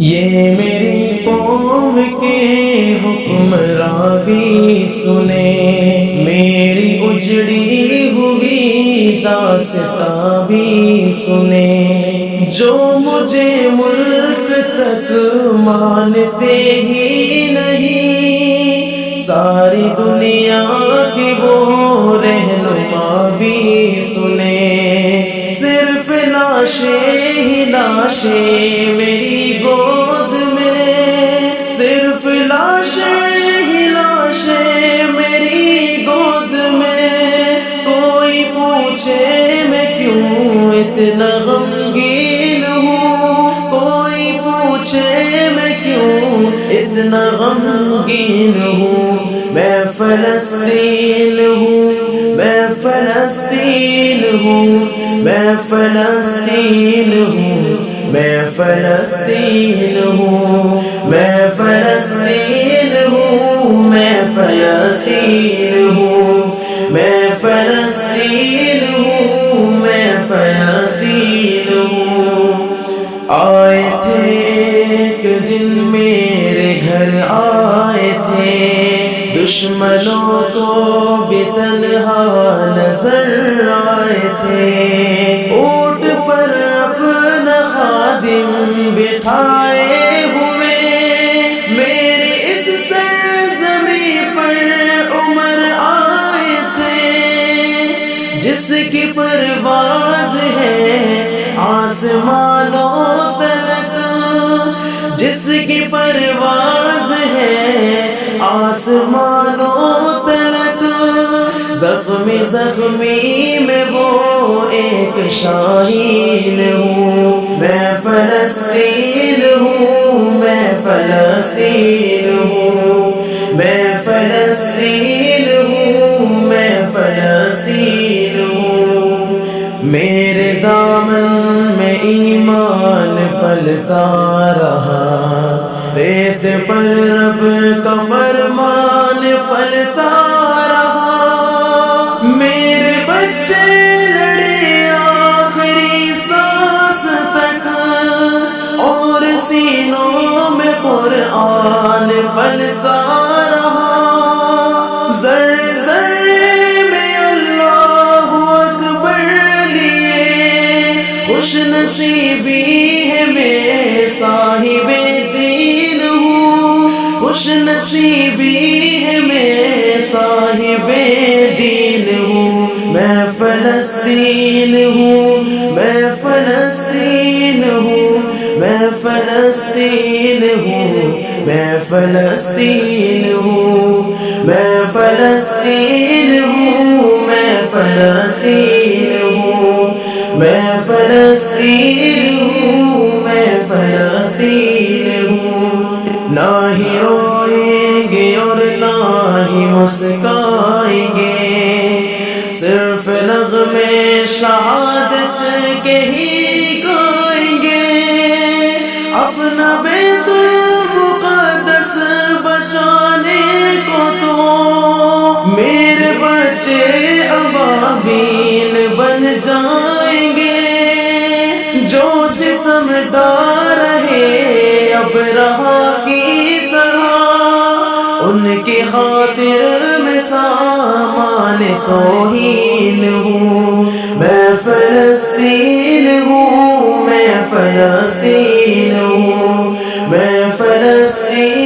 یہ میری قوم کے حکمراں بھی سنے، میری اجڑی ہوئی داستاں بھی سنے، جو مجھے ملک تک مانتے ہی نہیں، ساری دنیا کی وہ رہنما بھی سنے، صرف لاشیں ہی لاشیں میری گود میں، صرف لاشیں ہی لاشیں میری گود میں، کوئی پوچھے میں کیوں اتنا غمگین ہوں، کوئی پوچھے میں کیوں اتنا غمگین ہوں، میں فلسطین ہوں، میں فلسطین ہوں، میں فلسطین ہوں، میں فلسطین ہوں، میں فلسطین ہوں، میں فلسطین ہوں، میں فلسطین ہوں، میں فلسطین ہوں۔ آئے تھے ایک دن میرے گھر آئے تھے، دشمنوں کو بھی تنہا نظر آئے تھے، اونٹ پر اپنا خادم بٹھائے ہوئے، میری اس سرزمین پر عمر آئے تھے، جس کی پرواز ہے آسمانوں تلک، جس کی پرواز ہے آسمانوں تلک، زخمی زخمی میں وہ ایک شاہین ہوں، میں فلسطین ہوں، میں فلسطین ہوں، میں فلسطین ہوں، میں فلسطین ہوں، میرے دامن میں ایمان پلتا رہا، ریت پر رب کا فرمان پلتا رہا، میرے بچے لڑے آخری سانس تک، اور سینوں میں قرآن پلتا رہا، زر زر میں اللہ اکبر لیے، خوش نصیبی ہے میں صاحب دین ہوں، خوش نصیبی ہے میں صاحب دین ہوں، میں فلسطین ہوں، میں فلسطین ہوں، میں فلسطین ہوں، میں فلسطین ہوں، میں فلسطین ہوں، میں فلسطین ہوں، میں فلسطین ہوں، میں فلسطین ہوں، نہ ہی روئیں گے اور نہ ہی مسکائیں گے، صرف نغمے شہادت کے ہی گائیں گے، اپنا بیت المقدس بچانے کو تو میرے بچے ابابیل بن جائیں گے، جو ستم ڈار رہے اب رہا کی طرح، ان کی خاطر میں سامان توہین ہوں، میں فلسطین ہوں، میں فلسطین ہوں، میں فلسطین